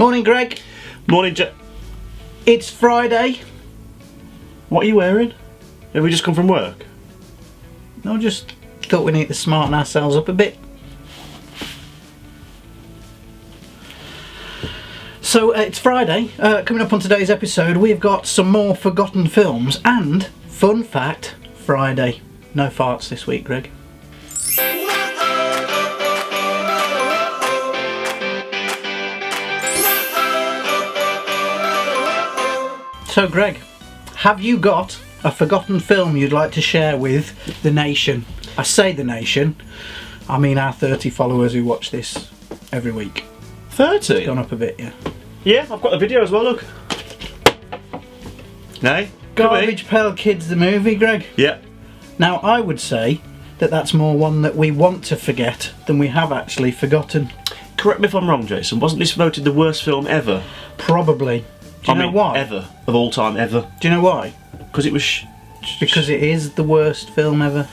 Morning, Greg. Morning, It's Friday. What are you wearing? Have we just come from work? No, just thought we need to smarten ourselves up a bit. So it's Friday. Coming up on today's episode, we've got some more forgotten films and, fun fact, Friday. No farts this week, Greg. So, Greg, have you got a forgotten film you'd like to share with the nation? I say the nation, I mean our 30 followers who watch this every week. 30? It's gone up a bit, yeah. Yeah, I've got a video as well, look. No? Garbage Pail Kids the movie, Greg. Yeah. Now, I would say that that's more one that we want to forget than we have actually forgotten. Correct me if I'm wrong, Jason. Wasn't this voted the worst film ever? Probably. Do you know why? Ever. Of all time, ever. Do you know why? Because it was... Because it is the worst film ever.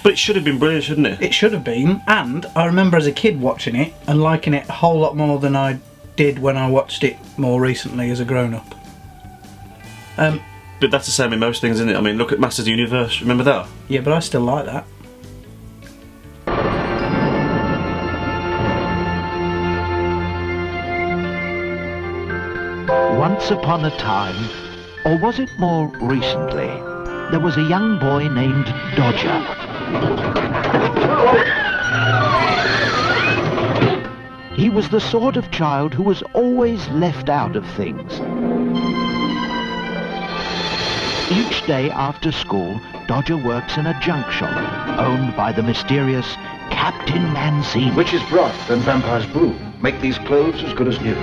But it should have been brilliant, shouldn't it? It should have been, and I remember as a kid watching it and liking it a whole lot more than I did when I watched it more recently as a grown-up. But that's the same in most things, isn't it? I mean, look at Masters of the Universe. Remember that? Yeah, but I still like that. Once upon a time, or was it more recently, there was a young boy named Dodger. He was the sort of child who was always left out of things. Each day after school, Dodger works in a junk shop owned by the mysterious Captain Mancini. Witch's broth and vampire's brew make these clothes as good as new.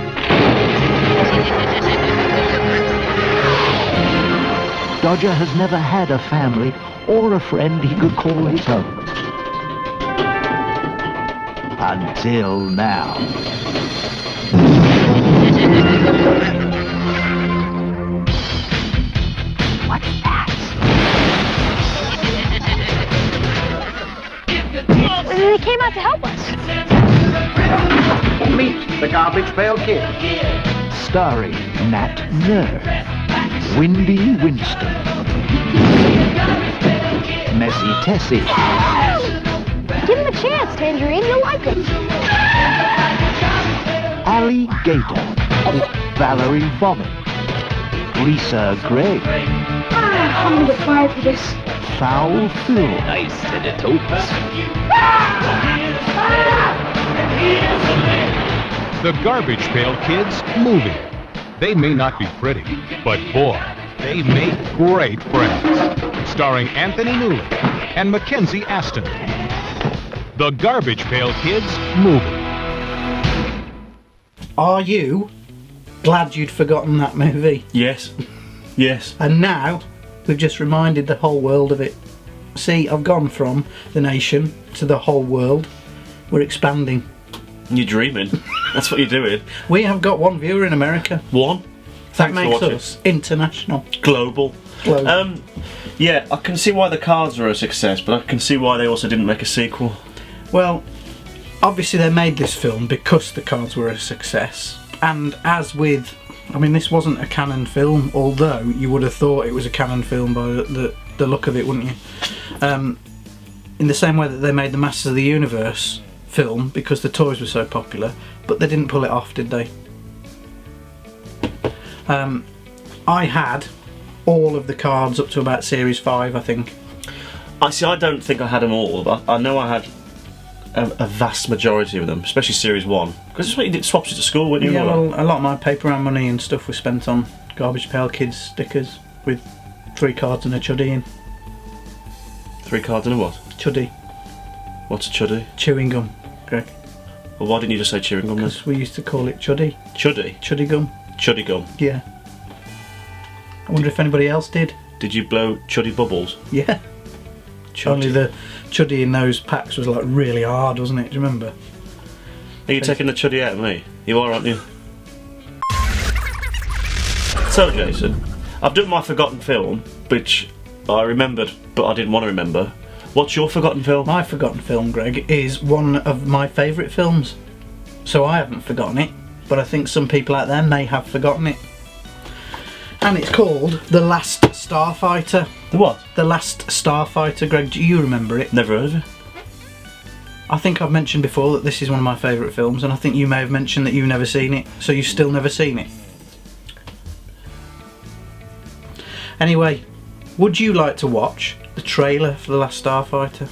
Dodger has never had a family or a friend he could call his own. Until now. What's that? They came out to help us. Meet the Garbage Pail Kid. Starring Nat Nerve, Windy Winston, Messy Tessie, Give him a chance, Tangerine. You'll like it. Alligator, Valerie Vomit, Lisa Gray, I'm gonna get fired for this. Foul Phil, The Garbage Pail Kids movie. They may not be pretty, but boy, they make great friends. Starring Anthony Newley and Mackenzie Aston. The Garbage Pail Kids movie. Are you glad you'd forgotten that movie? Yes. Yes. And now, we've just reminded the whole world of it. See, I've gone from the nation to the whole world. We're expanding. You're dreaming. That's what you're doing. We have got one viewer in America. One. That Thanks for makes watching. us international. Global. Yeah, I can see why the cards were a success, but I can see why they also didn't make a sequel. Well, obviously they made this film because the cards were a success. And as with... I mean, this wasn't a canon film, although you would have thought it was a canon film by the look of it, wouldn't you? In the same way that they made the Masters of the Universe film because the toys were so popular, but they didn't pull it off, did they? I had all of the cards up to about Series 5, I think. I don't think I had them all, but I know I had a vast majority of them, especially Series 1. Because it's what you did, swaps it to school, weren't you? Yeah, well, a lot of my paper round money and stuff was spent on Garbage Pail Kids stickers with 3 cards and a chuddy in. 3 cards and a what? Chuddy. What's a chuddy? Chewing gum, Greg. Well, why didn't you just say chewing gum then? Because we used to call it chuddy. Chuddy? Chuddy gum. Chuddy gum. Yeah. I wonder if anybody else did. Did you blow chuddy bubbles? Yeah. Chuddy. Only the chuddy in those packs was like really hard, wasn't it? Do you remember? Are you taking the chuddy out of me? You are, aren't you? So, Jason, I've done my forgotten film, which I remembered, but I didn't want to remember. What's your forgotten film? My forgotten film, Greg, is one of my favourite films. So I haven't forgotten it. but I think some people out there may have forgotten it. And it's called The Last Starfighter. The what? The Last Starfighter. Greg, do you remember it? Never heard of it. I think I've mentioned before that this is one of my favourite films, and I think you may have mentioned that you've never seen it, so you've still never seen it. Anyway, would you like to watch the trailer for The Last Starfighter?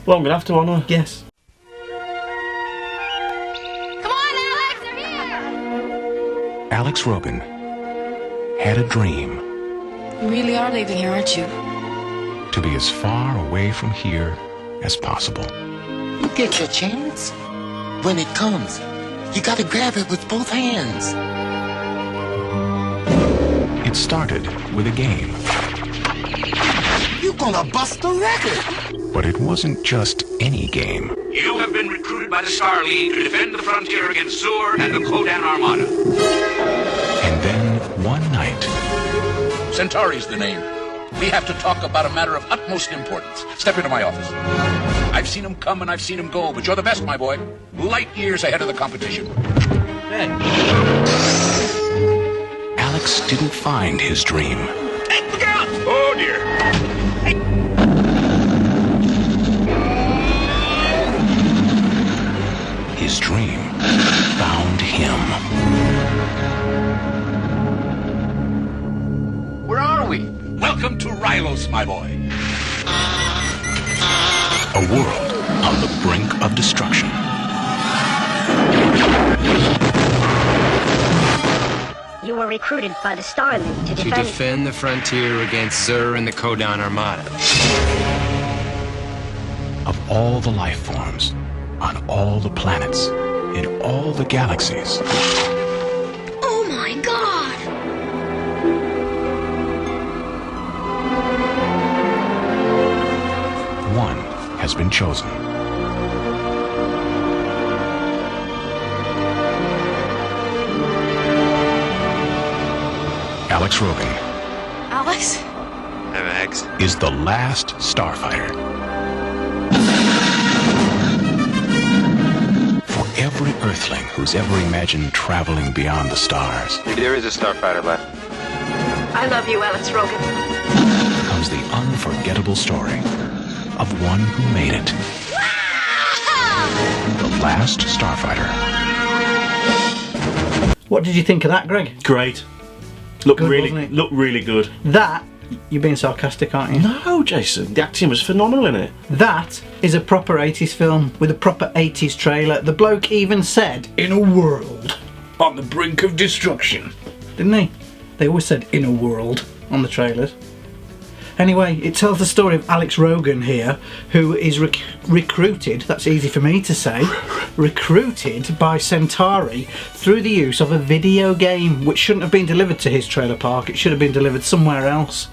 Well, I'm going to have to, aren't I? Yes. Come on, Alex, they're here! Alex Rogan had a dream You really are leaving here, aren't you? to be as far away from here as possible. You get your chance. When it comes, you gotta grab it with both hands. It started with a game, You gonna bust the record. but it wasn't just any game. You have been recruited by the Star League to defend the frontier against Zur and the Kodan Armada. And then one night, Centauri's the name. We have to talk about a matter of utmost importance. Step into my office. I've seen him come and I've seen him go, but you're the best, my boy. Light years ahead of the competition. Hey. Alex didn't find his dream. Hey, look out! Oh, dear. His dream found him. Where are we? Welcome to Rylos, my boy. A world on the brink of destruction. You were recruited by the Star League to defend... the frontier against Zur and the Kodan Armada. Of all the life forms, on all the planets, in all the galaxies, Oh my god! one has been chosen. Alex Rogan Alex? is the last Starfighter. For every Earthling who's ever imagined traveling beyond the stars There is a Starfighter left. I love you, Alex Rogan. comes the unforgettable story of one who made it. The last Starfighter. What did you think of that, Greg? Great. Looked Good, really, wasn't it? looked really good. That, you're being sarcastic, aren't you? No, Jason, the acting was phenomenal in it. That is a proper 80s film with a proper 80s trailer. The bloke even said, in a world on the brink of destruction. Didn't he? They always said, in a world on the trailers. Anyway, it tells the story of Alex Rogan here, who is recruited, that's easy for me to say, recruited by Centauri through the use of a video game which shouldn't have been delivered to his trailer park, it should have been delivered somewhere else.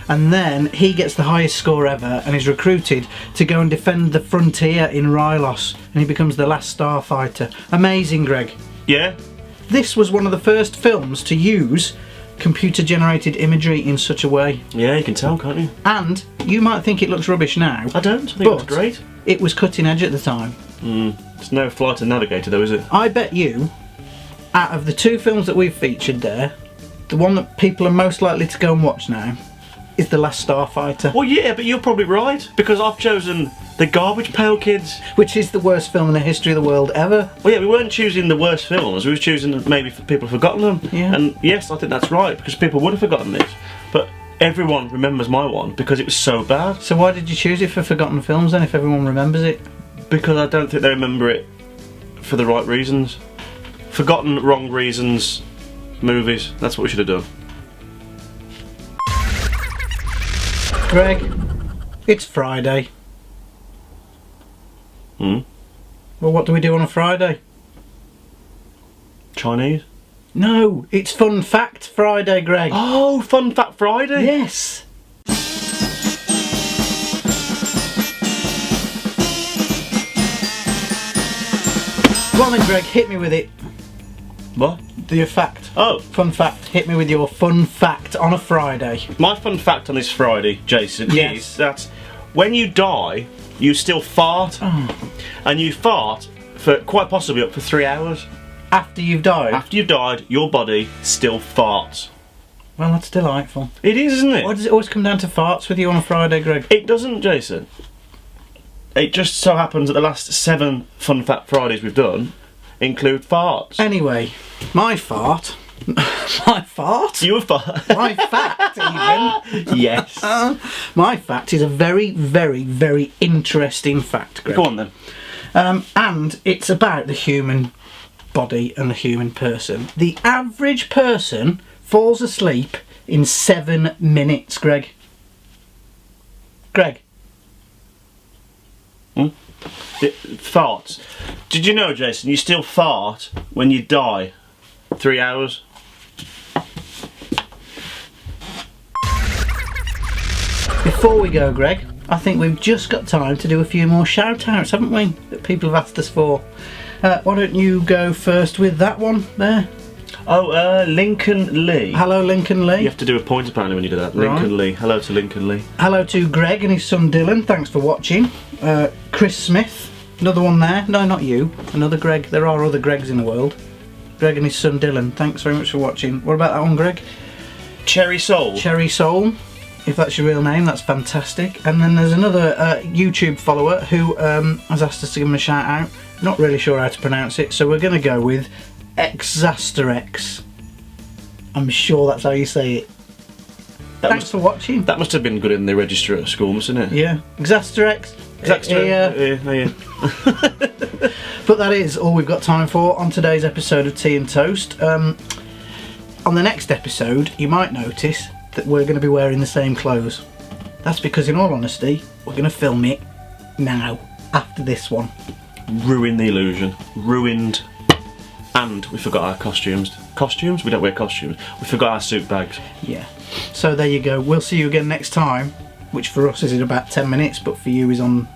And then he gets the highest score ever and is recruited to go and defend the frontier in Rylos, and he becomes the last Starfighter. Amazing, Greg. Yeah? This was one of the first films to use computer generated imagery in such a way. Yeah, you can tell, can't you? And you might think it looks rubbish now. I don't. I think it but looks great. It was cutting edge at the time. It's no Flight and Navigator though, is it? I bet you, out of the two films that we've featured there, the one that people are most likely to go and watch now is The Last Starfighter. Well, yeah, but you're probably right, because I've chosen The Garbage Pail Kids. Which is the worst film in the history of the world ever. Well, yeah, we weren't choosing the worst films, we were choosing maybe for people have forgotten them. Yeah. And yes, I think that's right, because people would have forgotten this. But everyone remembers my one because it was so bad. So why did you choose it for forgotten films then if everyone remembers it? Because I don't think they remember it for the right reasons. Forgotten, wrong reasons, movies. That's what we should have done. Greg, it's Friday. Well, what do we do on a Friday? Chinese? No, it's Fun Fact Friday, Greg. Oh, Fun Fact Friday? Yes. Go on then, Greg, hit me with it. What? Your fact. Oh. Fun fact. Hit me with your fun fact on a Friday. My fun fact on this Friday, Jason, Yes. is that when you die, you still fart. And you fart for quite possibly up for 3 hours. After you've died? After you've died, your body still farts. Well, that's delightful. It is, isn't it? Why does it always come down to farts with you on a Friday, Greg? It doesn't, Jason. It just so happens that the last 7 Fun Fact Fridays we've done include farts. Anyway, my fart... my fart? You fart? My fact, even. Yes. My fact is a very, very, very interesting fact, Greg. Go on then. And it's about the human body and the human person. The average person falls asleep in 7 minutes, Greg. Greg. Farts. Did you know, Jason, you still fart when you die? 3 hours. Before we go, Greg, I think we've just got time to do a few more shout-outs, haven't we? That people have asked us for. Why don't you go first with that one there? Oh, Lincoln Lee. Hello, Lincoln Lee. You have to do a point apparently when you do that. Lincoln Lee. Hello to Lincoln Lee. Hello to Greg and his son Dylan. Thanks for watching. Chris Smith. Another one there. No, not you. Another Greg. There are other Gregs in the world. Greg and his son Dylan. Thanks very much for watching. What about that one, Greg? Cherry Soul. Cherry Soul. If that's your real name, that's fantastic. And then there's another YouTube follower who has asked us to give him a shout out. Not really sure how to pronounce it, so we're going to go with Exasterex. I'm sure that's how you say it. Thanks for watching. That must have been good in the register at school, mustn't it? Yeah. Exasterex. Yeah. But that is all we've got time for on today's episode of Tea and Toast. On the next episode, you might notice that we're going to be wearing the same clothes. That's because, in all honesty, we're going to film it now, after this one. Ruined the illusion. Ruined. And we forgot our costumes. Costumes? We don't wear costumes. We forgot our suit bags. Yeah. So there you go. We'll see you again next time, which for us is in about 10 minutes, but for you is on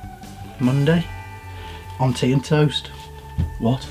Monday, on Tea and Toast. What?